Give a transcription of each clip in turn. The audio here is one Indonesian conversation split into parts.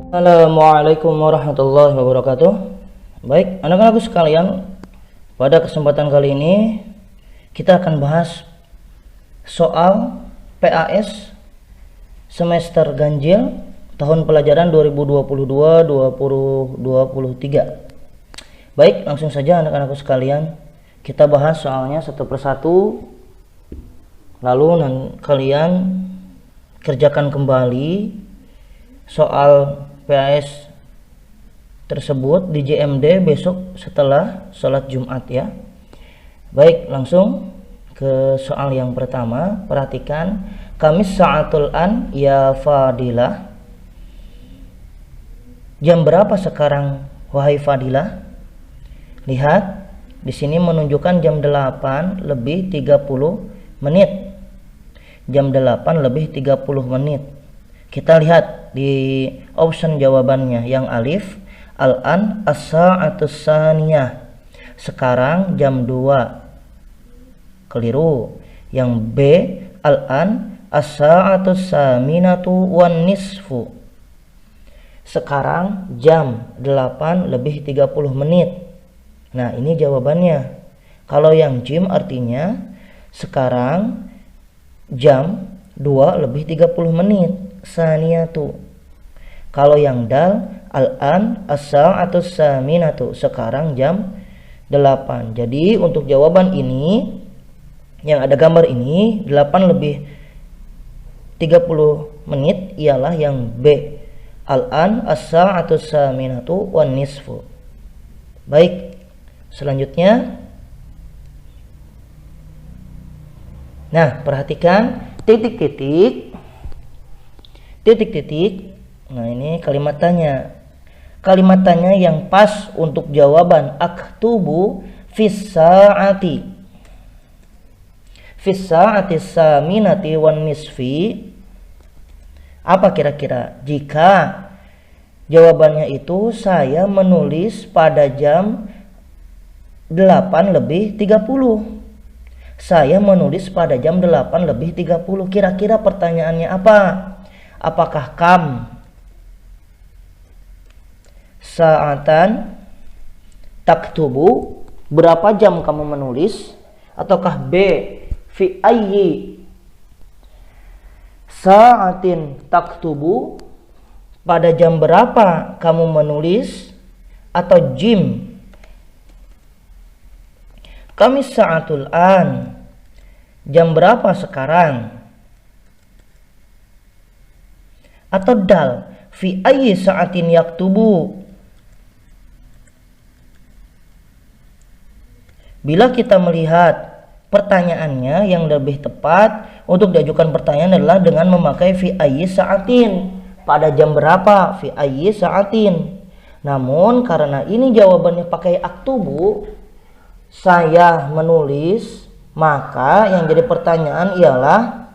Assalamualaikum warahmatullahi wabarakatuh. Baik, anak-anakku sekalian, pada kesempatan kali ini kita akan bahas soal PAS semester ganjil tahun pelajaran 2022-2023. Baik, langsung saja anak-anakku sekalian, kita bahas soalnya satu persatu, lalu kalian kerjakan kembali soal PAS tersebut di JMD besok setelah sholat Jumat ya. Baik, langsung ke soal yang pertama. Perhatikan, Kamis sa'atul an ya Fadilah. Jam berapa sekarang wahai Fadilah? Lihat, di sini menunjukkan jam 8 lebih 30 menit. Jam 8 lebih 30 menit. Kita lihat di option jawabannya. Yang alif, al-an as-sa'atus saniyah, sekarang jam 2. Keliru. Yang B, al-an as-sa'atus saminatu wan nisfu, sekarang jam 8 lebih 30 menit. Nah, ini jawabannya. Kalau yang jim artinya sekarang jam 2 lebih 30 menit. Saniyatu. Kalau yang dal, al-an as-sa'atus saminatu, sekarang jam 8. Jadi untuk jawaban ini yang ada gambar ini 8 lebih 30 menit ialah yang B, al-an as-sa'atus saminatu wan nisfu. Baik, selanjutnya. Nah, perhatikan titik-titik. Nah, ini kalimat tanya. Kalimat tanya yang pas untuk jawaban aktubu fis sa'ati. Fis sa'ati saminati wan nisfi. Apa kira-kira? Jika jawabannya itu saya menulis pada jam 8 lebih 30. Saya menulis pada jam 8 lebih 30. Kira-kira pertanyaannya apa? Apakah kam sa'atan taktubu, berapa jam kamu menulis? Ataukah B, fi ayyi sa'atin taktubu, pada jam berapa kamu menulis? Atau jim, Kamis sa'atul an, jam berapa sekarang? Atau dal, fi ayyi sa'atin yaktubu. Bila kita melihat pertanyaannya, yang lebih tepat untuk diajukan pertanyaan adalah dengan memakai fi ayyi sa'atin, pada jam berapa, fi ayyi sa'atin. Namun karena ini jawabannya pakai aktubu, saya menulis, maka yang jadi pertanyaan ialah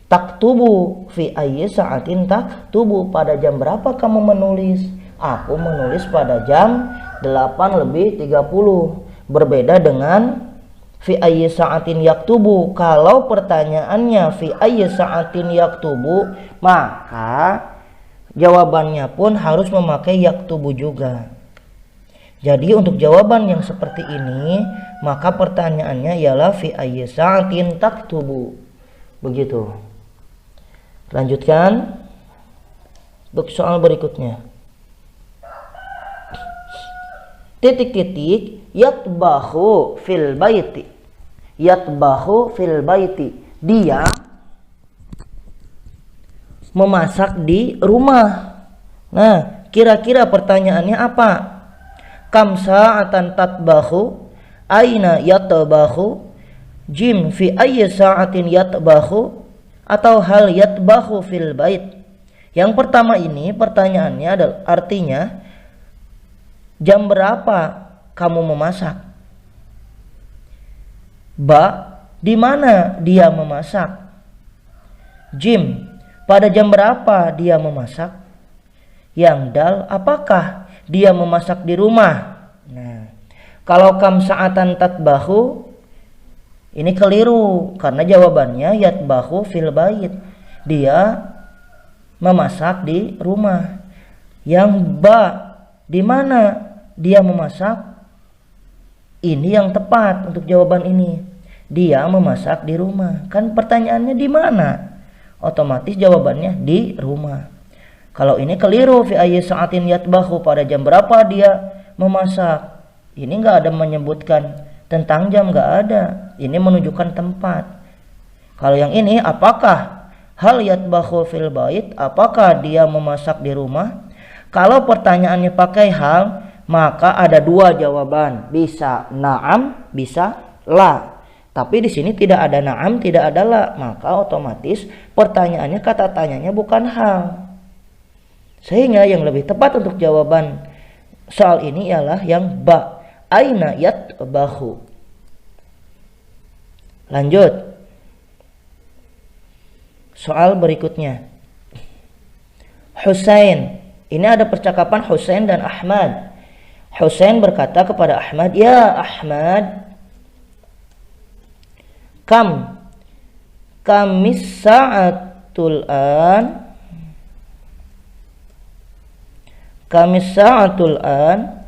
taktubu fi ayyi sa'atin taktubu, pada jam berapa kamu menulis? Aku menulis pada jam 8 lebih 30. Berbeda dengan fi ayyi sa'atin yaktubu. Kalau pertanyaannya fi ayyi sa'atin yaktubu, maka jawabannya pun harus memakai yaktubu juga. Jadi untuk jawaban yang seperti ini, maka pertanyaannya ialah fi ayyi sa'atin taktubu. Begitu. Lanjutkan untuk soal berikutnya. Titik-titik, yatbahu fil baiti. Yatbahu fil baiti, dia memasak di rumah. Nah, kira-kira pertanyaannya apa? Kam sa'atan tatbahu, aina yatbahu, jim fi ayyi sa'atin yatbahu, atau hal yatbahu fil bait. Yang pertama ini pertanyaannya adalah artinya jam berapa kamu memasak? Ba, di mana dia memasak? Jim, pada jam berapa dia memasak? Yang dal, apakah dia memasak di rumah? Nah, kalau kam sa'atan tatbahu, ini keliru karena jawabannya yatbahu fil bait. Dia memasak di rumah. Yang ba, di mana dia memasak? Ini yang tepat untuk jawaban ini. Dia memasak di rumah. Kan pertanyaannya di mana? Otomatis jawabannya di rumah. Kalau ini keliru, fi ayyi sa'atin yatbahu, pada jam berapa dia memasak. Ini nggak ada menyebutkan tentang jam, nggak ada. Ini menunjukkan tempat. Kalau yang ini, apakah hal yatbahu fil bait, apakah dia memasak di rumah? Kalau pertanyaannya pakai hal, maka ada dua jawaban, bisa na'am, bisa la. Tapi di sini tidak ada na'am, tidak ada la, maka otomatis pertanyaannya, kata tanyanya bukan hal. Sehingga yang lebih tepat untuk jawaban soal ini ialah yang ba, aina yatbahu. Lanjut. Soal berikutnya. Husain. Ini ada percakapan Husain dan Ahmad. Husain berkata kepada Ahmad, "Ya Ahmad, kamis sa'atul an?" Kamis sa'atul an?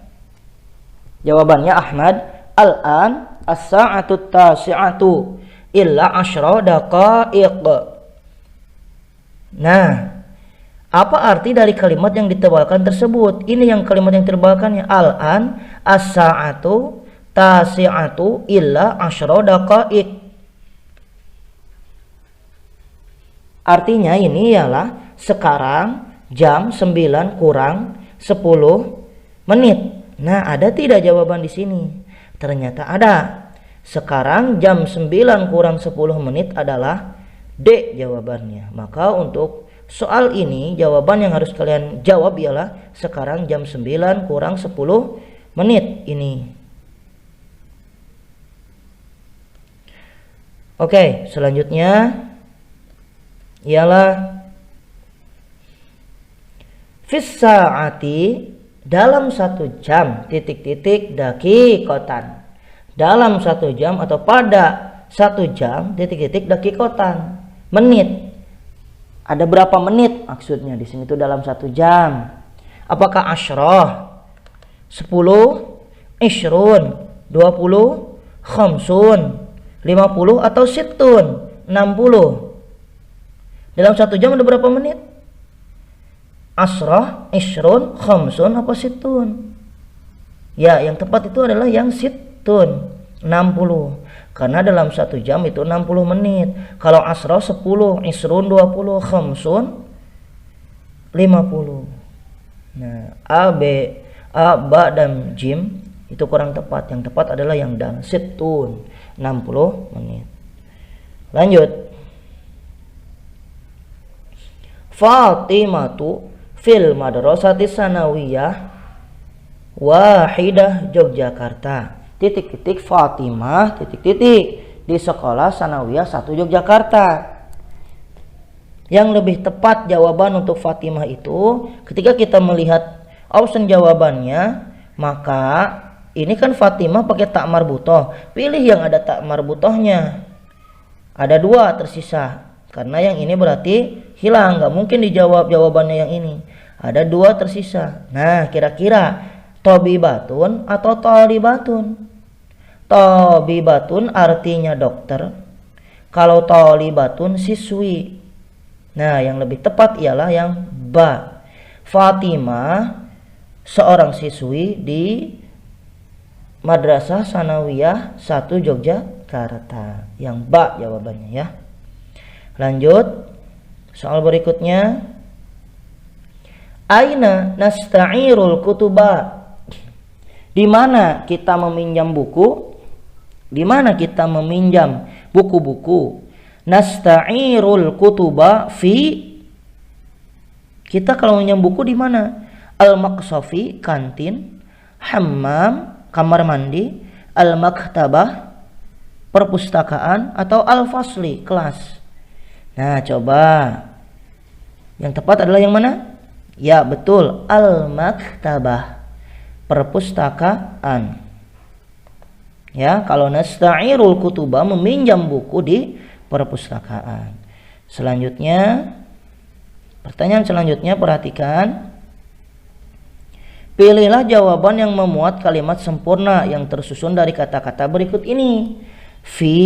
Jawabannya Ahmad, "Al-an as-sa'atut tasi'atu illa 10 daqaiq." Nah, apa arti dari kalimat yang ditebalkan tersebut? Ini yang kalimat yang ditebalkannya, al-an as-sa'atu tasi'atu illa 10 daqaiq. Artinya ini ialah sekarang jam 9 kurang 10 menit. Nah, ada tidak jawaban di sini? Ternyata ada. Sekarang jam 9 kurang 10 menit adalah D jawabannya. Maka untuk soal ini, jawaban yang harus kalian jawab ialah sekarang jam 9 kurang 10 menit ini. Oke, selanjutnya ialah fis sa'ati, dalam 1 jam titik-titik dakikotan. Dalam 1 jam atau pada 1 jam titik-titik dakikotan. Menit. Ada berapa menit maksudnya di sini itu dalam 1 jam? Apakah asyrah, 10, ishrun, 20, khamsun, 50 atau sittun, 60? Dalam 1 jam ada berapa menit? Asrah, ishrun, khamsun, apa sittun? Ya, yang tepat itu adalah yang sittun, 60. Karena dalam 1 jam itu 60 menit. Kalau asrah 10, isrun 20, khamsun 50. Nah, A, ba dan jim itu kurang tepat. Yang tepat adalah yang dal, sittun, 60 menit. Lanjut. Fatimatu fil madrasati sanawiyah wahidah Yogyakarta. Titik-titik Fatimah titik-titik di sekolah sanawiyah 1 Yogyakarta. Yang lebih tepat jawaban untuk Fatimah itu, ketika kita melihat option jawabannya, maka ini kan Fatimah pakai tak marbutoh, pilih yang ada tak marbutohnya. Ada 2 tersisa, karena yang ini berarti hilang, nggak mungkin dijawab jawabannya yang ini. Ada 2 tersisa. Nah, kira-kira tobibatun atau tolibatun? Tobibatun artinya dokter. Kalau tolibatun siswi. Nah, yang lebih tepat ialah yang ba. Fatimah seorang siswi di Madrasah Sanawiyah 1 Yogyakarta. Yang ba jawabannya ya. Lanjut. Soal berikutnya. Aina nasta'irul kutuba? Di mana kita meminjam buku? Di mana kita meminjam buku-buku? Nasta'irul kutuba fi, kita kalau meminjam buku di mana? Al-maqsafi, kantin. Hammam, kamar mandi. Al-maktabah, perpustakaan. Atau al-fasli, kelas. Nah, coba yang tepat adalah yang mana? Ya, betul, al-maktabah, perpustakaan. Ya, kalau nasta'irul kutuba meminjam buku di perpustakaan. Selanjutnya Pertanyaan selanjutnya, perhatikan. Pilihlah jawaban yang memuat kalimat sempurna yang tersusun dari kata-kata berikut ini. Fi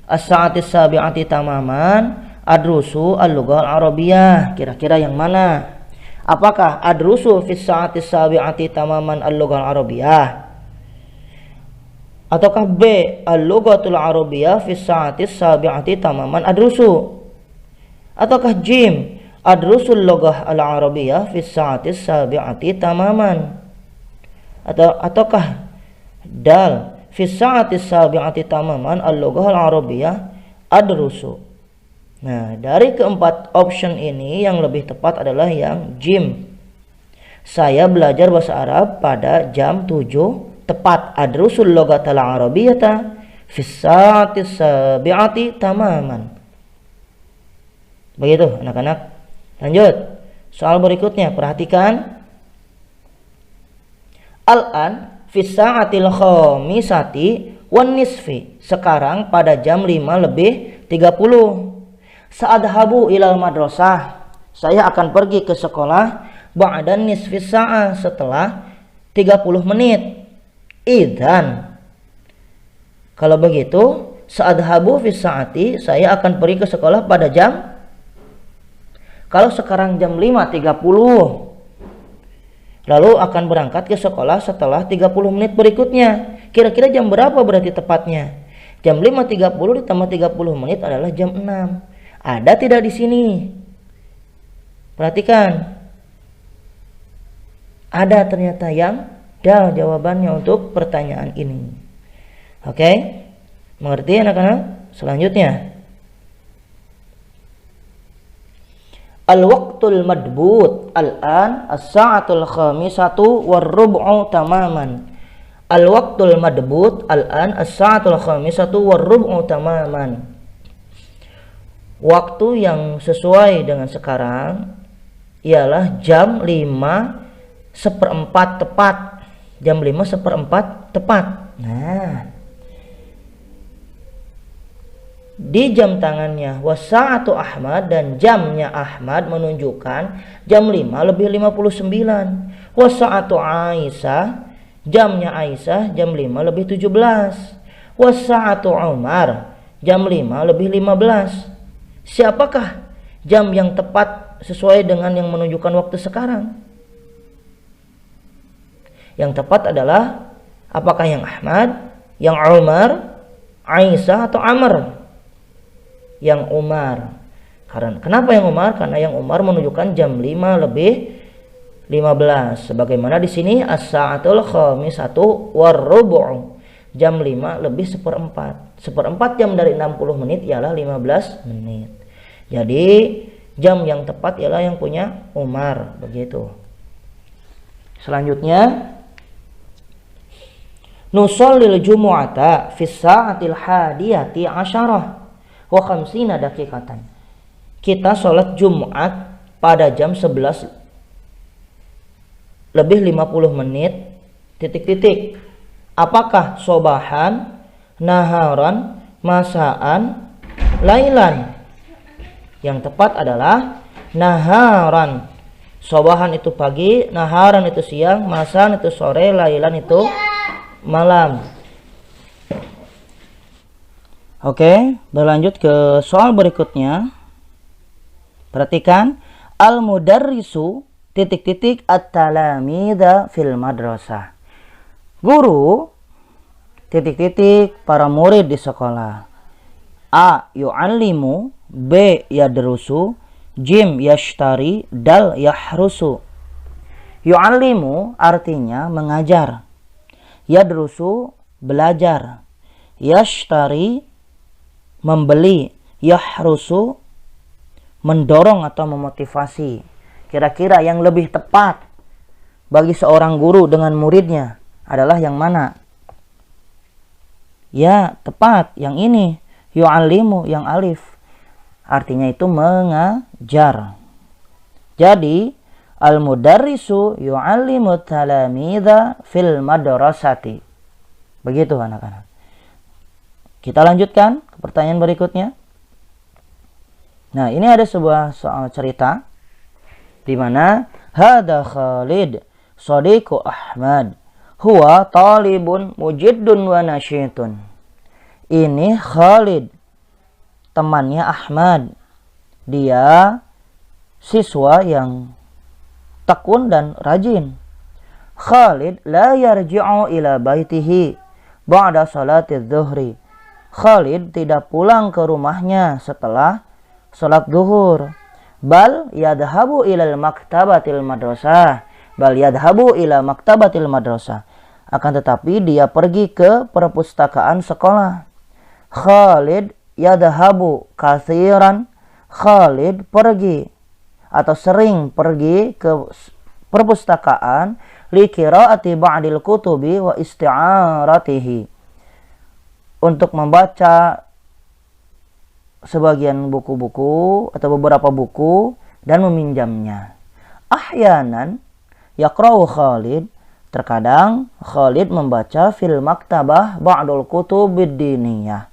as-sa'ati sabi'ati tamaman adrusu al-lughah al-arabiyyah. Kira-kira yang mana? Apakah adrusu fi as-sa'ati sabi'ati tamaman al-lughah al-arabiyyah? Ataukah B al-lughatul arabiyyah fi as-sa'ati sabi'ati tamaman adrusu? Ataukah Jim adrusul lughah al-arabiyyah fi as-sa'ati sabi'ati tamaman? Ataukah Dal fi as-sa'ati sabi'ati tamaman al-lughah al-arabiyyah adrusu? Nah, dari keempat option ini yang lebih tepat adalah yang Jim. Saya belajar bahasa Arab pada jam 7 tepat. Adrusul lughatal arabiyyata fi as-sa'ati sabi'ati tamaman. Begitu anak-anak. Lanjut. Soal berikutnya, perhatikan. Al-an fi sa'atil khamisati wan nisfi. Sekarang pada jam 5:30. Sa'adhabu ilal madrasah. Saya akan pergi ke sekolah ba'da nisfi sa'ah, setelah 30 menit. Idzan, kalau begitu, sa'adhabu fi sa'ati, saya akan pergi ke sekolah pada jam. Kalau sekarang jam 5:30, lalu akan berangkat ke sekolah setelah 30 menit berikutnya. Kira-kira jam berapa berarti tepatnya? Jam 5:30 ditambah 30 menit adalah jam 6. Ada tidak di sini? Perhatikan. Ada ternyata yang Dal jawabannya untuk pertanyaan ini. Oke? Mengerti anak-anak? Selanjutnya. Al-waqtul madbut al-an as-sa'atul khamisatu war-rub'u tamaman. Al-waqtul madbut al-an as-sa'atul khamisatu war-rub'u tamaman. Waktu yang sesuai dengan sekarang ialah jam 5:04 tepat. Jam 5:04 tepat. Nah, di jam tangannya wasa'atu Ahmad, dan jamnya Ahmad menunjukkan jam 5:59. Wasa'atu Aisyah, jamnya Aisyah jam 5:17. Wasa'atu Umar, jam 5:15. Siapakah jam yang tepat sesuai dengan yang menunjukkan waktu sekarang? Yang tepat adalah apakah yang Ahmad, yang Umar, Aisyah, atau Amr? Yang Umar. Kenapa yang Umar? Karena yang Umar menunjukkan jam 5:15. Sebagaimana di sini as-sa'atul khamisatu war-rub'u, jam 5:04. Seperempat jam dari 60 menit ialah 15 menit. Jadi jam yang tepat ialah yang punya Umar. Begitu. Selanjutnya, nusallil jumu'ata fi sa'atil hadiyati asyarah wa khamsina daqiqatan. Kita sholat Jumat pada jam 11 lebih 50 menit titik-titik. Apakah sobahan, naharan, masaan, lailan? Yang tepat adalah naharan. Sobahan itu pagi, naharan itu siang, masaan itu sore, lailan itu malam. Oke, berlanjut ke soal berikutnya. Perhatikan, al-mudarrisu titik-titik at-talamidha fil madrasah. Guru titik-titik para murid di sekolah. A yu'allimu, B yadrusu, Jim yashtari, Dal yahrusu. Yu'allimu artinya mengajar. Yadrusu belajar. Yashtari membeli. Yahrusu mendorong atau memotivasi. Kira-kira yang lebih tepat bagi seorang guru dengan muridnya adalah yang mana? Ya, tepat yang ini. Yu'allimu yang alif. Artinya itu mengajar. Jadi al-mudarrisu yu'allimu talamidha fil madrasati. Begitu anak-anak. Kita lanjutkan ke pertanyaan berikutnya. Nah, ini ada sebuah soal cerita. Di mana hada Khalid sadiqu Ahmad huwa talibun mujiddun wa nasyitun. Ini Khalid, temannya Ahmad. Dia siswa yang tekun dan rajin. Khalid la yarji'u ila baitihi ba'da salati dhuhri. Khalid tidak pulang ke rumahnya setelah salat zuhur. Bal yadhabu ilal maktabatil madrasah. Bal yadhabu ila maktabatil madrasah. Akan tetapi dia pergi ke perpustakaan sekolah. Khalid yadhabu katsiran. Khalid pergi atau sering pergi ke perpustakaan li qiraati ba'dil kutubi wa isti'aratihi, untuk membaca sebagian buku-buku atau beberapa buku dan meminjamnya. Ahyanan yaqra'u Khalid, terkadang Khalid membaca fil maktabah ba'dul kutubid diniyah,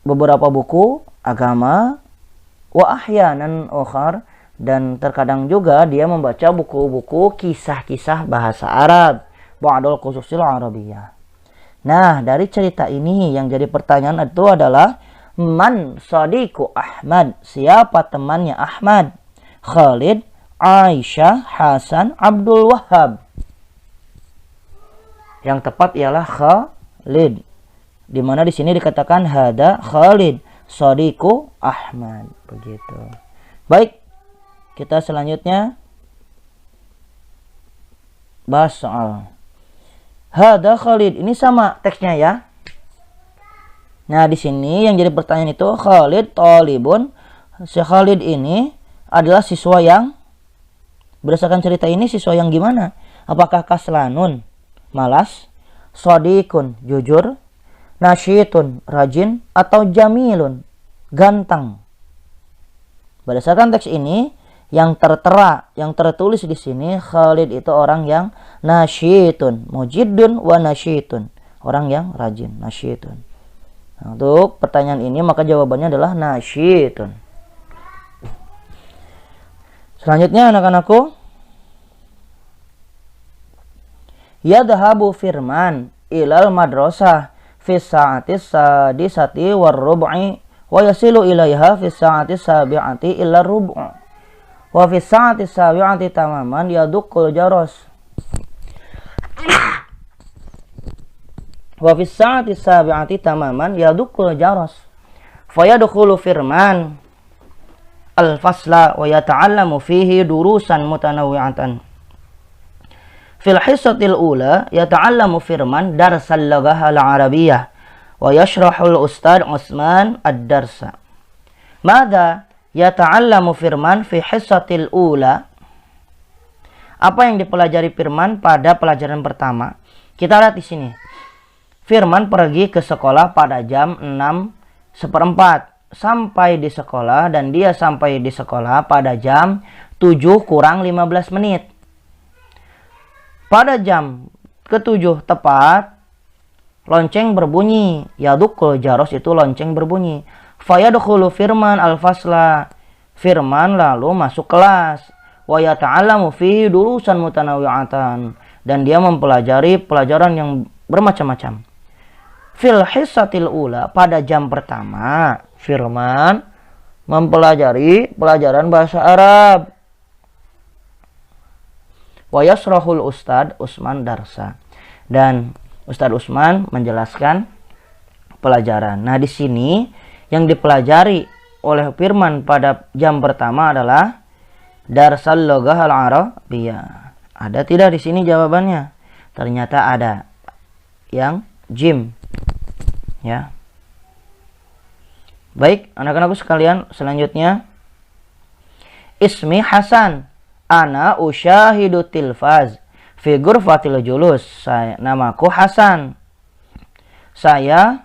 beberapa buku agama, wa ahyanan ukhar, dan terkadang juga dia membaca buku-buku kisah-kisah bahasa Arab, ba'dul qususil arabiyah. Nah, dari cerita ini yang jadi pertanyaan itu adalah man sadiqu Ahmad, siapa temannya Ahmad? Khalid, Aisyah, Hasan, Abdul Wahhab. Yang tepat ialah Khalid. Di mana di sini dikatakan hada Khalid sadiqu Ahmad, begitu. Baik, kita selanjutnya bahas soal hada Khalid. Ini sama teksnya ya. Nah, di sini yang jadi pertanyaan itu Khalid talibun. Si Khalid ini adalah siswa yang, berdasarkan cerita ini siswa yang gimana? Apakah kaslanun, malas, sadiqun, jujur, nasyitun, rajin, atau jamilun, ganteng? Berdasarkan teks ini yang tertera, yang tertulis di sini, Khalid itu orang yang nasyitun, mujiddun wa nasyitun, orang yang rajin, nasyitun. Nah, untuk pertanyaan ini maka jawabannya adalah nasyitun. Selanjutnya anak-anakku, yadhabu Firman ilal madrasah fi sa'ati sadisati war rub'i wa yasilu ilaiha fi sa'ati sabi'ati illa rub'u wa fi sa'ati sabi'ati tamaman yaduqqul jaras wa fi sa'ati sabi'ati tamaman yaduqqul jaras fayadkhulu Firman al-fasla wa yata'allamu fihi durusan mutanawwi'atan. Fil hissatil ula yata'allamu Firman darsal lughah al-arabiyyah wa yashrahul ustad Utsman ad-darsa. Madza yata'allamu Firman fi hissatil ula? Apa yang dipelajari Firman pada pelajaran pertama? Kita lihat di sini. Firman pergi ke sekolah pada jam 6:15. Sampai di sekolah, dan dia sampai di sekolah pada jam 7 kurang 15 menit. Pada jam ke-7 tepat, lonceng berbunyi. Yaduqqul jaros itu lonceng berbunyi. Fayadkhulu Firman al-fasla. Firman lalu masuk kelas. Wa yata'allamu fihi durusan mutanawwi'atan. Dan dia mempelajari pelajaran yang bermacam-macam. Fil hissatil ula, pada jam pertama, Firman mempelajari pelajaran bahasa Arab. Wa yasrahul ustad Utsman darsa. Dan Ustadz Utsman menjelaskan pelajaran. Nah, di sini yang dipelajari oleh Firman pada jam pertama adalah darsal lughah al-arabiyyah. Ada tidak di sini jawabannya? Ternyata ada. Yang jim. Ya. Baik, anak-anakku sekalian, selanjutnya ismi Hasan, ana usyahidu tilfaz fi ghurfatil julus. Namaku Hasan. Saya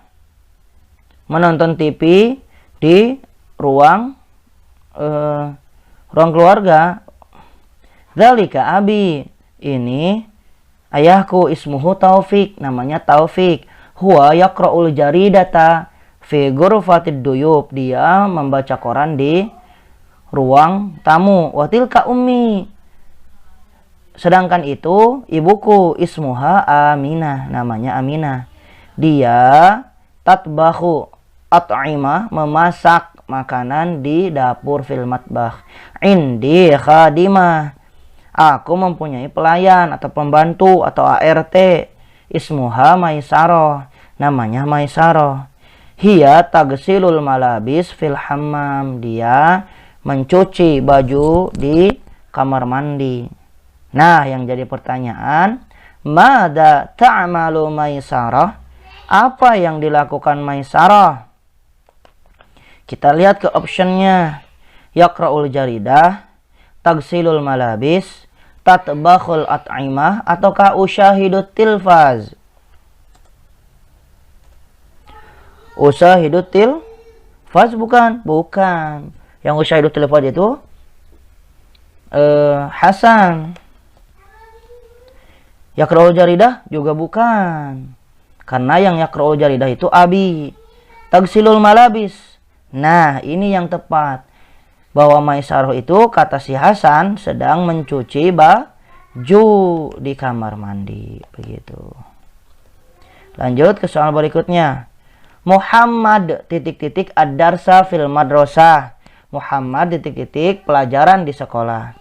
menonton TV di ruang keluarga. Dzalika abi, ini ayahku, ismuhu Taufik, namanya Taufik. Huwa yaqra'ul jaridata fi ghurfatid duyub, dia membaca koran di ruang tamu. Wa tilka ummi, sedangkan itu ibuku, ismuha Aminah, namanya Aminah. Dia tatbahu at'imah, memasak makanan di dapur fil matbah. Indi khadimah, aku mempunyai pelayan atau pembantu atau ART. Ismuha Maisarah, namanya Maisarah. Hiya tagsilul malabis fil hammam, dia mencuci baju di kamar mandi. Nah, yang jadi pertanyaan, mada ta'malu Maisarah? Apa yang dilakukan Maisarah? Kita lihat ke optionnya. Yaqra'ul jaridah, tagsilul malabis, tatbakhul at'imah, ataukah usyahidut tilfaz? Usyahidut tilfaz bukan? Bukan. Yang usyahidut tilfaz itu Hasan. Yaqra'ul jaridah juga bukan. Karena yang yaqra'ul jaridah itu Abi. Tagsilul malabis. Nah, ini yang tepat. Bahwa Maisarah itu, kata si Hasan, sedang mencuci baju di kamar mandi. Begitu. Lanjut ke soal berikutnya. Muhammad titik-titik ad-darsa fil madrasah. Muhammad titik-titik pelajaran di sekolah.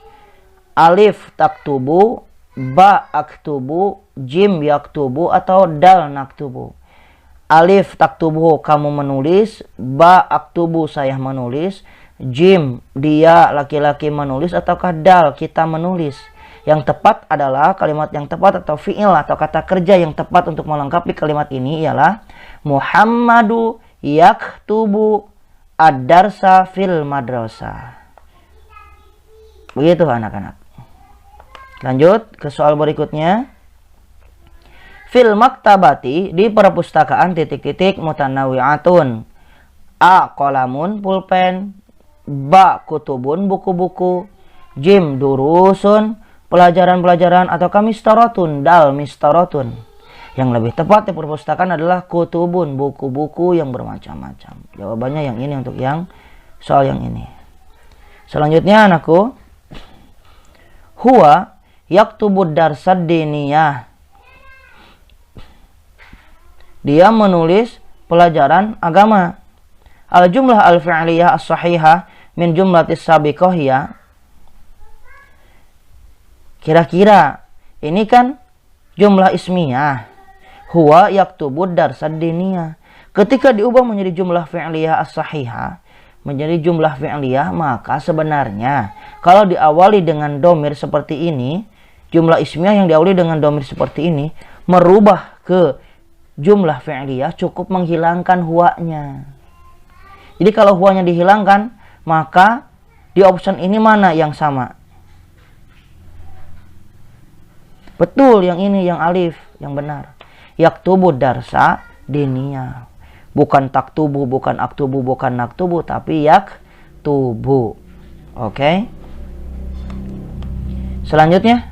Alif taktubu, ba aktubu, jim yaktubu, atau dal naktubu. Alif taktubu, kamu menulis. Ba aktubu, saya menulis. Jim, dia laki-laki menulis, ataukah dal, kita menulis. Yang tepat adalah kalimat yang tepat atau fi'il atau kata kerja yang tepat untuk melengkapi kalimat ini ialah Muhammadu yaktubu ad-darsa fil madrasah. Begitu anak-anak. Lanjut ke soal berikutnya. Fil maktabati, di perpustakaan titik-titik mutanawwi'atun. A. Qalamun, pulpen. Ba. Kutubun, buku-buku. Jim. Durusun, pelajaran-pelajaran, atau mistaratun. Dal. Mistaratun. Yang lebih tepat di perpustakaan adalah kutubun, buku-buku yang bermacam-macam. Jawabannya yang ini untuk yang soal yang ini. Selanjutnya anakku. Huwa yaktubud darsad diniyah. Dia menulis pelajaran agama. Al jumlah al fi'liyah as-sahihah min jumlatis sabiqah. Kira-kira ini kan jumlah ismiyah. Huwa yaktubud darsad diniyah. Ketika diubah menjadi jumlah fi'liyah as-sahihah, menjadi jumlah fi'liyah, maka sebenarnya kalau diawali dengan domir seperti ini, jumlah ismiyah yang diawali dengan domir seperti ini, merubah ke jumlah fi'liyah cukup menghilangkan huwanya. Jadi kalau huwanya dihilangkan, maka di option ini mana yang sama? Betul, yang ini, yang alif, yang benar. Yaktubu darsa diniyah. Bukan taktubu, bukan aktubu, bukan naktubu, tapi yaktubu. Oke. Selanjutnya.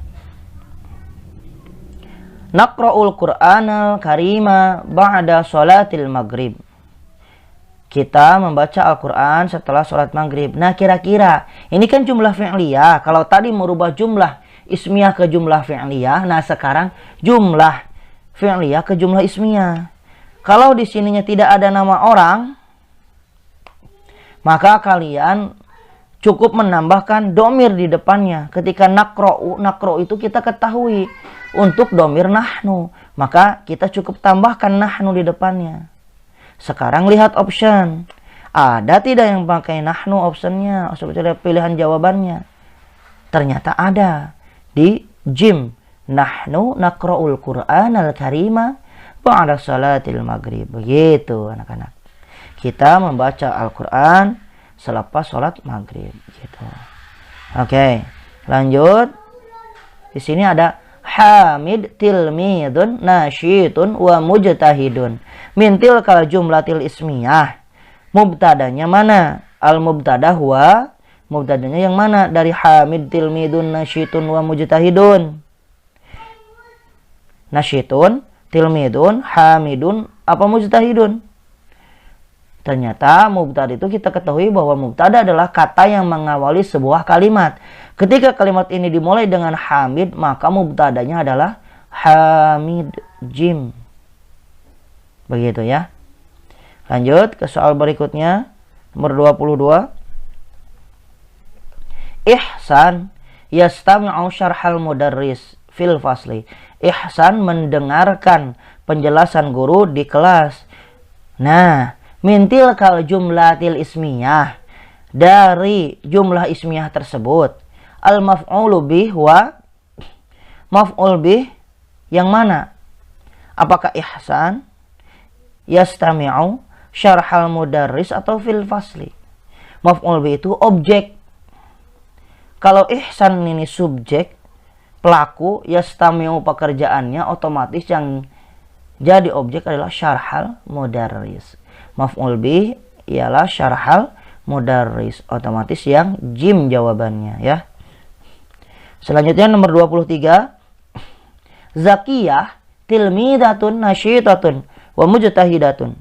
Naqra'ul Qur'anal Karima ba'da sholatil maghrib. Kita membaca Al-Quran setelah sholat maghrib. Nah, kira-kira ini kan jumlah fi'liyah. Kalau tadi merubah jumlah ismiyah ke jumlah fi'liyah, nah sekarang jumlah fi'liyah ke jumlah ismiyah. Kalau di sininya tidak ada nama orang, maka kalian cukup menambahkan domir di depannya. Ketika nakro itu kita ketahui untuk domir nahnu, maka kita cukup tambahkan nahnu di depannya. Sekarang lihat option. Ada tidak yang pakai nahnu optionnya? Seperti pilihan jawabannya. Ternyata ada. Di jim. Nahnu naqra'ul Qur'an al-karima ba'da salatil maghrib. Begitu anak-anak. Kita membaca Al-Quran selepas sholat maghrib. Gitu. Oke. Lanjut. Di sini ada Hamid tilmidun nasyitun wa mujtahidun. Mintil kal jumlatil ismiyah. Mubtadanya mana? Al-mubtada huwa. Mubtadanya yang mana? Dari Hamid tilmidun nasyitun wa mujtahidun. Nasyitun, tilmidun, hamidun, apa mujtahidun? Ternyata mubtada itu kita ketahui bahwa mubtada adalah kata yang mengawali sebuah kalimat. Ketika kalimat ini dimulai dengan hamid, maka mubtadanya adalah hamid jim. Begitu ya. Lanjut ke soal berikutnya, nomor 22. Ihsan yastami'u syarhal mudarris fil fasli. Ihsan mendengarkan penjelasan guru di kelas. Nah, mintil kal jumlatil ismiyah, dari jumlah ismiyah tersebut, al maf'ulu bih wa maf'ul bih yang mana? Apakah ihsan yastami'u syarhal mudarris atau fil fasli? Maf'ul bih itu objek. Kalau ihsan ini subjek, pelaku, yastami'u pekerjaannya, otomatis yang jadi objek adalah syarhal mudarris. Maf'ul bih ialah syarhal mudarris, otomatis yang jim jawabannya ya. Selanjutnya nomor 23. Zakiyah tilmidatun nasyitatun wa mujtahidatun.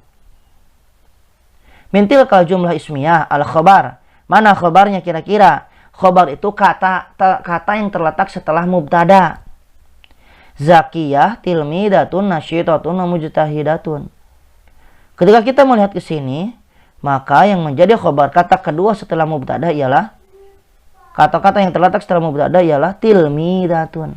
Mintil kal jumlah ismiyah al khabar. Mana khabarnya kira-kira? Khobar itu kata yang terletak setelah mubtada. Zakiyah tilmidatun nasyitatun wa mujtahidatun. Ketika kita melihat ke sini, maka yang menjadi khobar kata kedua setelah mubtada ialah kata-kata yang terletak setelah mubtada ialah tilmidatun.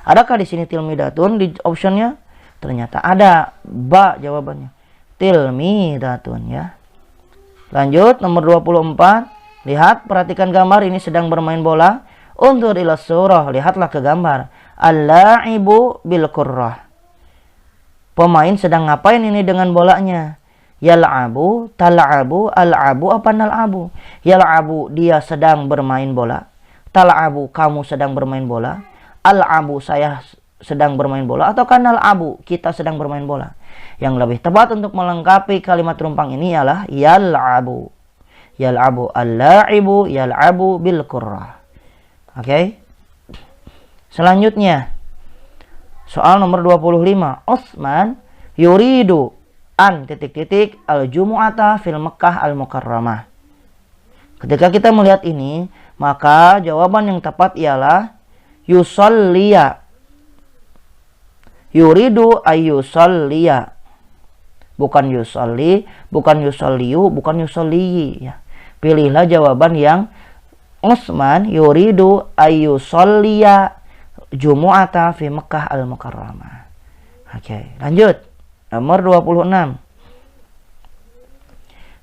Adakah di sini tilmidatun di optionnya? Ternyata ada. Ba jawabannya. Tilmidatun ya. Lanjut nomor 24. Lihat, perhatikan gambar ini sedang bermain bola. Undur ila surah, lihatlah ke gambar. Al-la'ibu bil qurrah. Pemain sedang ngapain ini dengan bolanya? Yal'abu, tal'abu, al'abu apa nal'abu? Yal'abu, dia sedang bermain bola. Tal'abu, kamu sedang bermain bola. Al'abu, saya sedang bermain bola. Atau nal'abu, kita sedang bermain bola. Yang lebih tepat untuk melengkapi kalimat rumpang ini ialah yal'abu. Yal'abu al-la'ibu yal'abu bil qurrah. Oke. Selanjutnya soal nomor 25. Utsman yuridu an titik-titik al-jumu'ata fil Makkah al-Mukarramah. Ketika kita melihat ini, maka jawaban yang tepat ialah yusalliya. Yuridu ayyusalliya. Bukan yusalli, bukan yusalliyu, bukan yusalliyi ya. Pilihlah jawaban yang Utsman yuridu ayyusalliya jumu'ata fi Makkah al-Mukarramah. Oke, lanjut. Nomor 26.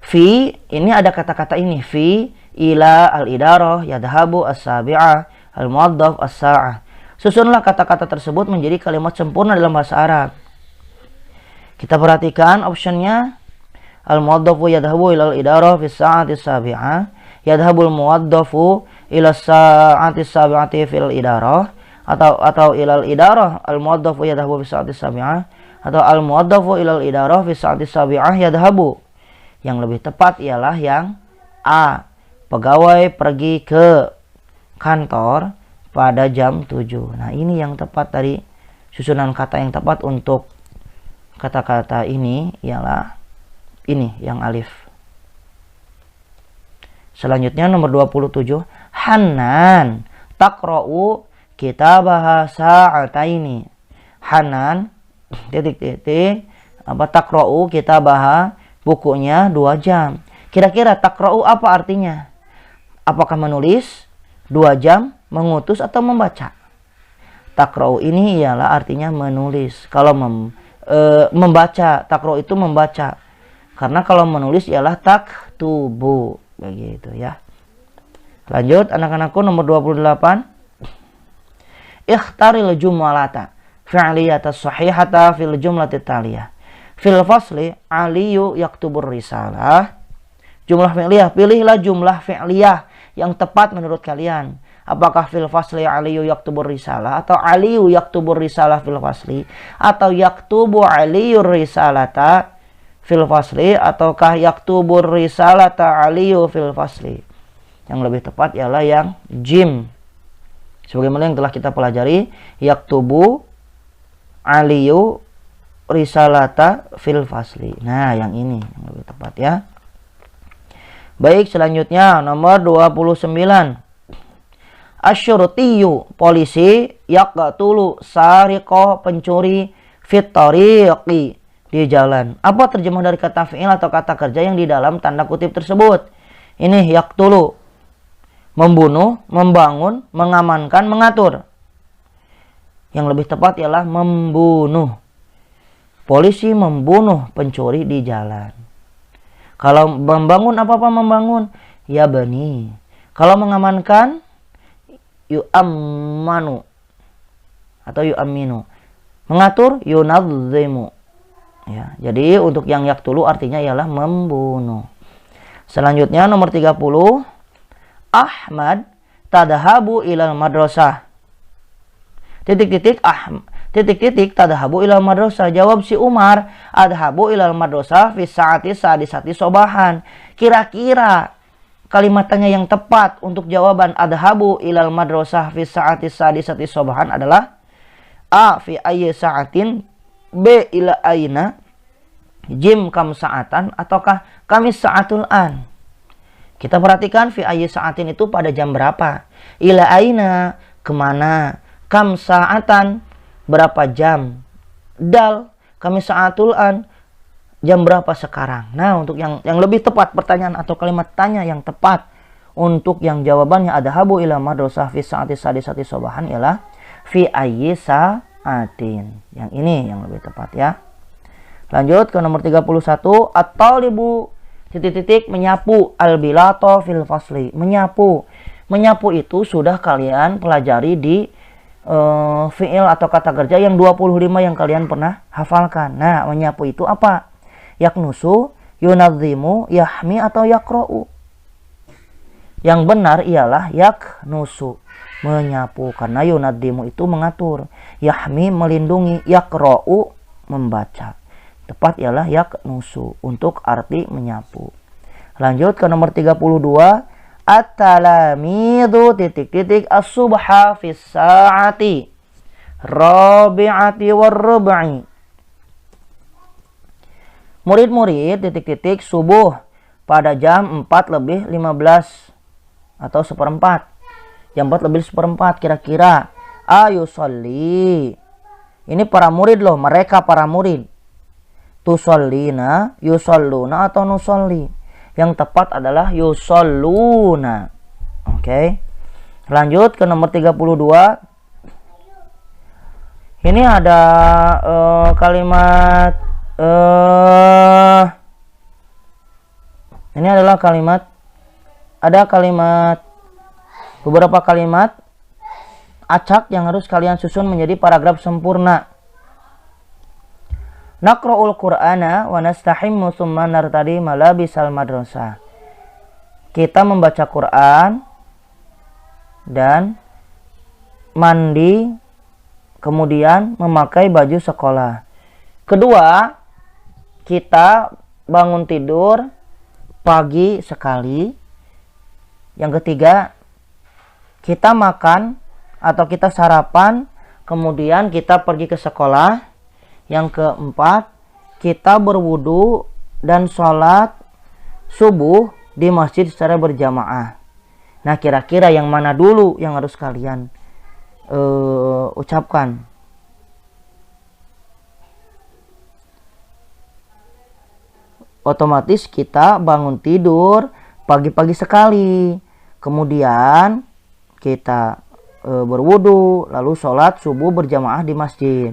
Fi, ini ada kata-kata ini. Fi, ila, al-idarah, yadhabu, as-sabi'ah, al-muwaddaf, as-sa'ah. Susunlah kata-kata tersebut menjadi kalimat sempurna dalam bahasa Arab. Kita perhatikan optionnya. Al-muwaddafu yadhabu ila al-idarah fi sa'ati sabi'ah. Yadhabul muwaddafu ila sa'ati sabi'ati fil idarah. Atau ila al-idarah al-muwaddafu yadhabu fi sa'ati sabi'ah. Atau al-muwaddafu ila al-idarah fi sa'ati sabi'ah yadhabu. Yang lebih tepat ialah yang A. Pegawai pergi ke kantor pada jam 7. Nah, ini yang tepat dari susunan kata yang tepat untuk kata-kata ini ialah ini yang alif. Selanjutnya nomor 27. Hanan taqra'u kitabaha sa'ataini. Hanan titik-titik taqra'u kitabaha, bukunya 2 jam. Kira-kira taqra'u apa artinya? Apakah menulis 2 jam, mengutus atau membaca? Taqra'u ini ialah artinya menulis. Kalau membaca, taqra'u itu membaca. Karena kalau menulis ialah taktubu, begitu ya. Lanjut anak-anakku nomor 28. Ikhtaril jumlata fi'liyata sahihata fil jumlati taliyah. Fil fasli aliyu yaktubur risalah. Jumlah fi'liyah, pilihlah jumlah fi'liyah yang tepat menurut kalian. Apakah fil fasli aliyu yaktubur risalah, atau aliyu yaktubur risalah fil fasli, atau yaktubu aliyu risalata fil fasli, ataukah yaktubur risalata aliyu fil fasli? Yang lebih tepat ialah yang jim. Sebagaimana yang telah kita pelajari, yaktubu aliyu risalata fil fasli. Nah, yang ini yang lebih tepat ya. Baik, selanjutnya nomor 29. Asyurtiyu, polisi, yaqtulu, sariqo, pencuri, fit tariqi, di jalan. Apa terjemah dari kata fi'il atau kata kerja yang di dalam tanda kutip tersebut? Ini yaqtulu, membunuh, membangun, mengamankan, mengatur. Yang lebih tepat ialah membunuh. Polisi membunuh pencuri di jalan. Kalau membangun, apa-apa membangun? Ya bani. Kalau mengamankan, yu'ammanu atau yu'amminu. Mengatur, yunadzimu. Ya, jadi untuk yang yaqtulu artinya ialah membunuh. Selanjutnya nomor 30. Ahmad tadhabu ilal madrasah. Tadhabu ilal madrasah. Jawab si Umar, adhabu ilal madrasah fi sa'ati sadisati sobahan. Kira-kira kalimatnya yang tepat untuk jawaban adhabu ilal madrasah fi sa'ati sadisati sobahan adalah A. Fi ayyi sa'atin, B. Ila aina, jim kam sa'atan, ataukah kamis sa'atul an. Kita perhatikan fi ayyi sa'atin itu pada jam berapa, ila aina kemana, kam sa'atan berapa jam, dal kami sa'atul an jam berapa sekarang. Nah, untuk yang lebih tepat pertanyaan atau kalimat tanya yang tepat untuk yang jawabannya adhabu ila madrasah fi sa'ati sadisati sobahan ialah fi ayyi sa'atin. Yang ini yang lebih tepat ya. Lanjut ke nomor 31. At-talibu menyapu, al-bilato fil fasli, menyapu. Menyapu itu sudah kalian pelajari di fi'il atau kata kerja yang 25 yang kalian pernah hafalkan. Nah, menyapu itu apa? Yaknusu, yunadzimu, yahmi, atau yakra'u. Yang benar ialah yaknusu, menyapu, karena yunadzimu itu mengatur, yahmi melindungi, yakra'u membaca. Tepat ialah yaknusu untuk arti menyapu. Lanjut ke nomor 32. At-talamidu as-subha fis sa'ati rabi'ati war-rub'i. Murid-murid subuh pada jam 4:15 atau seperempat. Jam 4:15 kira-kira. Ayusolli. Ini para murid loh, mereka para murid. Tusallina, yusalluna, atau nusolli. Yang tepat adalah yusalluna. Oke. Lanjut ke nomor 32. Ini ada kalimat ini adalah kalimat, ada kalimat, beberapa kalimat acak yang harus kalian susun menjadi paragraf sempurna. Naqra'ul Qur'ana wa nastahimmu tsumma nartadi malabisal madrasah. Kita membaca Quran dan mandi, kemudian memakai baju sekolah. Kedua, kita bangun tidur pagi sekali. Yang ketiga, kita makan atau kita sarapan, kemudian kita pergi ke sekolah. Yang keempat, kita berwudu dan sholat subuh di masjid secara berjamaah. Nah, kira-kira yang mana dulu yang harus kalian ucapkan? Otomatis kita bangun tidur pagi-pagi sekali, kemudian kita berwudu, lalu sholat subuh berjamaah di masjid.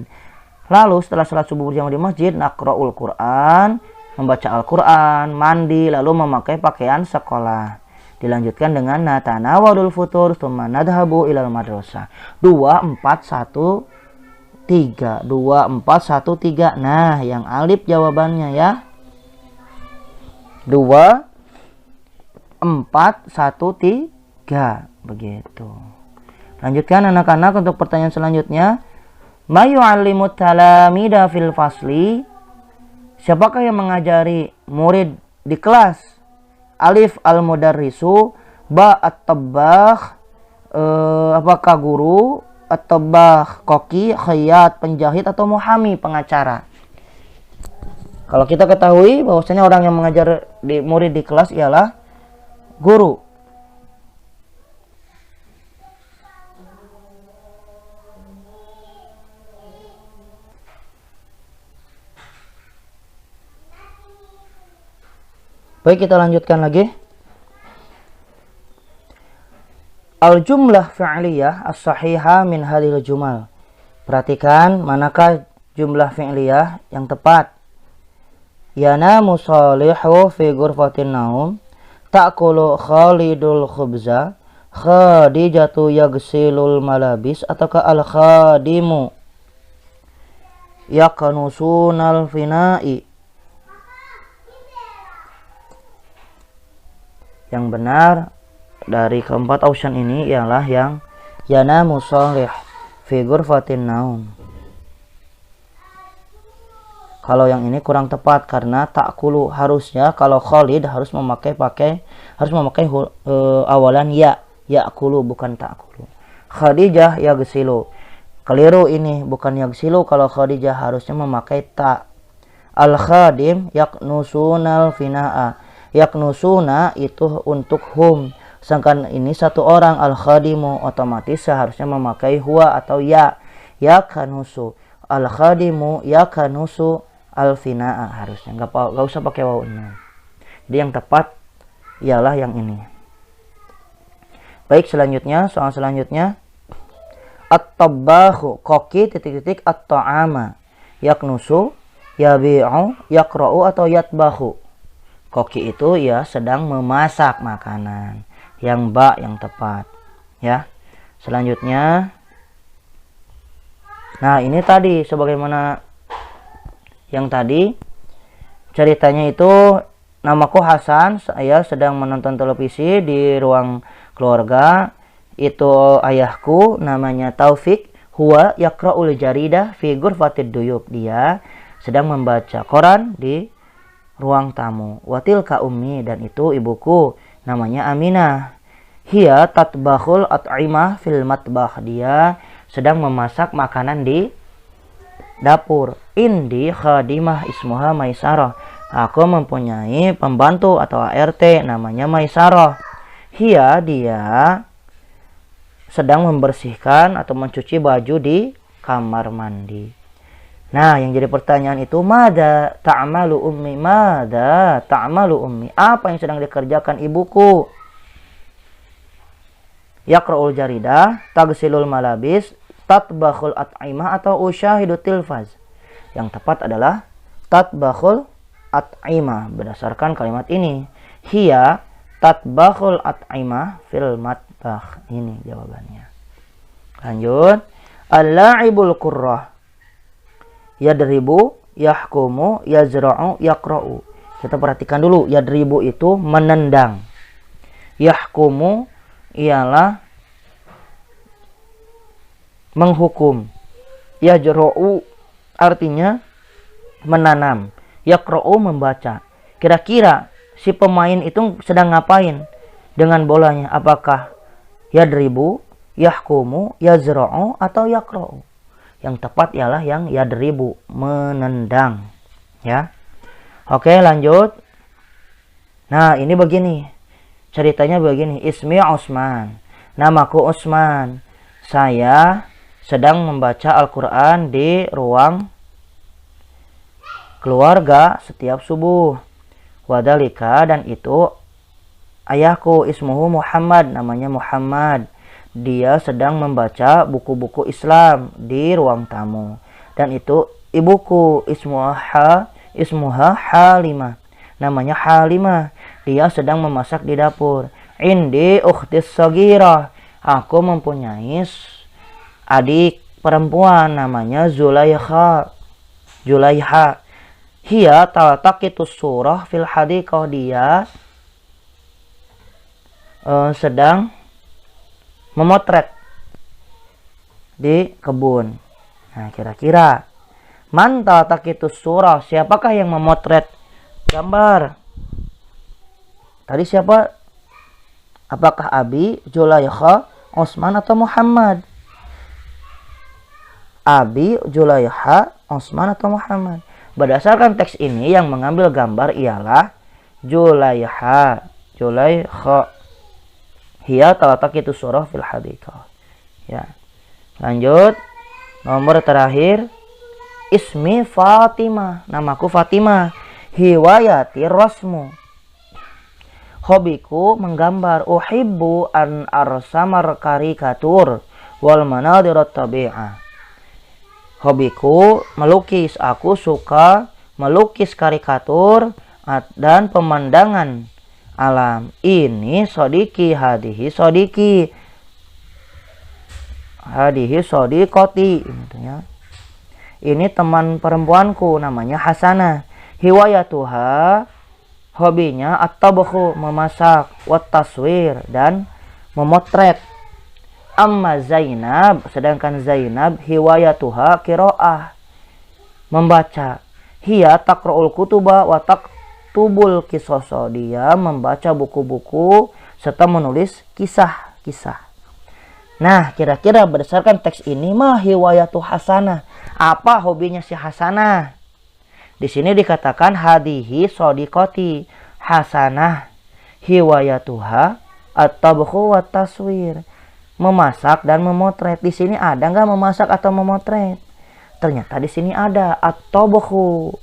Lalu setelah sholat subuh berjamaah di masjid, naqra'ul Quran, membaca Al-Quran, mandi, lalu memakai pakaian sekolah. Dilanjutkan dengan natanawadul futur, tsumma nadhabu ilal madrasah. 2, 4, 1, 3. 2, 4, 1, 3. Nah, yang alif jawabannya ya. 2, 4, 1, 3. Begitu. Lanjutkan anak-anak untuk pertanyaan selanjutnya. Ma yu'allimut talamida fil fasli. Siapakah yang mengajari murid di kelas? Alif al-mudarrisu, ba at-tabbakh, apakah guru, at-tabbakh koki, khayyat penjahit, atau muhami pengacara? Kalau kita ketahui bahwasanya orang yang mengajar murid di kelas ialah guru. Baik, kita lanjutkan lagi. Al-jumlah fi'liyah as-sahihah min hadhil jumal. Perhatikan manakah jumlah fi'liyah yang tepat. Yanamu salihu fi ghurfatin naum, ta'kulu Khalidul khubza, Khadijatu yagsilul malabis, ataukah al-khadimu yakanusunal fina'i. Yang benar dari keempat option ini ialah yang yanamu salih fi ghurfatin naum. Kalau yang ini kurang tepat karena ta'kulu, harusnya kalau Khalid harus memakai awalan ya, ya'kulu bukan ta'kulu. Khadijah yagsilu, keliru ini, bukan yagsilu. Kalau Khadijah harusnya memakai ta. Al-khadim yaknusunal fina'a, yaknusuna itu untuk hum, sedangkan ini satu orang al-khadimu, otomatis seharusnya memakai huwa atau ya, yakanusu. Al-khadimu yakanusu al-fina'a, harusnya nggak usah pakai wawunya. Jadi yang tepat ialah yang ini. Baik, selanjutnya, soal selanjutnya, at-tabbahu koki titik-titik at-ta'ama, yaknusu, yabi'u, yakra'u, atau yatbahu. Koki itu ya sedang memasak makanan. Yang ba yang tepat, ya. Selanjutnya, nah ini tadi sebagaimana yang tadi ceritanya itu, namaku Hasan, saya sedang menonton televisi di ruang keluarga. Itu ayahku namanya Taufik, huwa yaqra'ul jaridah fi ghurfatid duyub, dia sedang membaca koran di ruang tamu. Watilka ummi, dan itu ibuku namanya Aminah, hiya tatbakhul at'imah fil matbah, dia sedang memasak makanan di dapur. Indi khadimah ismuha Maisarah, aku mempunyai pembantu atau ART namanya Maisarah. Hiya, dia sedang membersihkan atau mencuci baju di kamar mandi. Nah, yang jadi pertanyaan itu, mada ta'malu ummi, mada ta'malu ummi, apa yang sedang dikerjakan ibuku? Yaqra'ul jaridah, tagsilul malabis, tatbakhul at'imah, atau usyahidu tilfaz. Yang tepat adalah tatbakhul at'imah berdasarkan kalimat ini. Hiya tatbakhul at'imah fil matbakh. Ini jawabannya. Lanjut. Al-la'ibul qurrah, yadribu, yahkumu, yazra'u, yaqra'u. Kita perhatikan dulu, yadribu itu menendang. Yahkumu ialah menghukum. Yazra'u artinya menanam. Yaqra'u membaca. Kira-kira si pemain itu sedang ngapain dengan bolanya? Apakah yadribu, yahkumu, yazra'u, atau yaqra'u? Yang tepat ialah yang yadribu, menendang, ya. Oke, lanjut. Nah, ini begini. Ceritanya begini. Ismi Usman. Namaku Usman. Saya sedang membaca Al-Quran di ruang keluarga setiap subuh. Wadalika, dan itu ayahku ismuhu Muhammad, namanya Muhammad. Dia sedang membaca buku-buku Islam di ruang tamu. Dan itu ibuku ismuha Halimah, namanya Halimah. Dia sedang memasak di dapur. Indi ukhtis sagirah, aku mempunyai adik perempuan namanya Zulaiha. Hiya taltaqitus surah fil hadiqah, dia sedang memotret di kebun. Nah, kira-kira man taltaqitus surah, siapakah yang memotret gambar? Tadi siapa? Apakah Abi, Zulaiha, Osman, atau Muhammad? Abi, Zulaiha, Osman, atau Muhammad? Berdasarkan teks ini yang mengambil gambar ialah Julaiha, Julaikha. Hiya talatak itu surah fil hadiqah. Ya. Lanjut. Nomor terakhir. Ismi Fatimah. Namaku Fatimah. Hiwayati rasmu. Hobiku menggambar. Uhibbu an arsamar karikatur wal manadirat tabi'ah. Hobiku melukis. Aku suka melukis karikatur dan pemandangan alam. Ini sodiki, hadihi sodiki, hadihi sodikoti. Ini teman perempuanku, namanya Hasanah. Hiwayatuha, hobinya at-tabkhu, memasak, wat taswir, dan memotret. Amma Zainab, sedangkan Zainab, hiwayatuha qiraah, membaca. Hiya taqra'ul kutuba wa tubul kisoso, dia membaca buku-buku serta menulis kisah-kisah. Nah, kira-kira berdasarkan teks ini mah hiwayatu Hasanah. Apa hobinya si Hasanah? Di sini dikatakan hadihi sodikoti. Hasanah hiwayatuha at-tabkhu wa taswir, memasak dan memotret. Di sini ada nggak memasak atau memotret? Ternyata di sini ada at-tabkhu.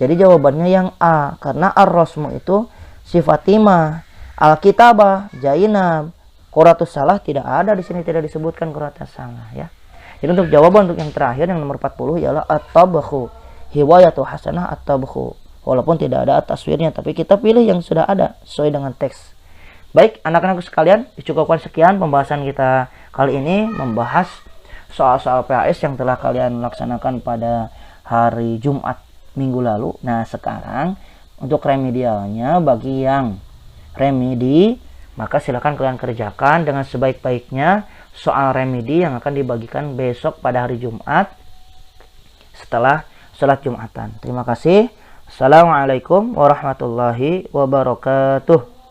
Jadi jawabannya yang A, karena ar-rasmu itu si Fatimah, al-kitabah Zainab, quratus salah tidak ada di sini, tidak disebutkan quratus salah ya. Jadi untuk jawaban untuk yang terakhir yang nomor 40 ialah at-tabkhu, hiwayatu Hasanah at-tabkhu. Walaupun tidak ada taswirnya, tapi kita pilih yang sudah ada sesuai dengan teks. Baik, anak-anakku sekalian, dicukupkan sekian pembahasan kita kali ini, membahas soal-soal PAS yang telah kalian laksanakan pada hari Jumat minggu lalu. Nah, sekarang untuk remedialnya, bagi yang remedi, maka silakan kalian kerjakan dengan sebaik-baiknya soal remedi yang akan dibagikan besok pada hari Jumat setelah sholat Jumatan. Terima kasih. Assalamualaikum warahmatullahi wabarakatuh.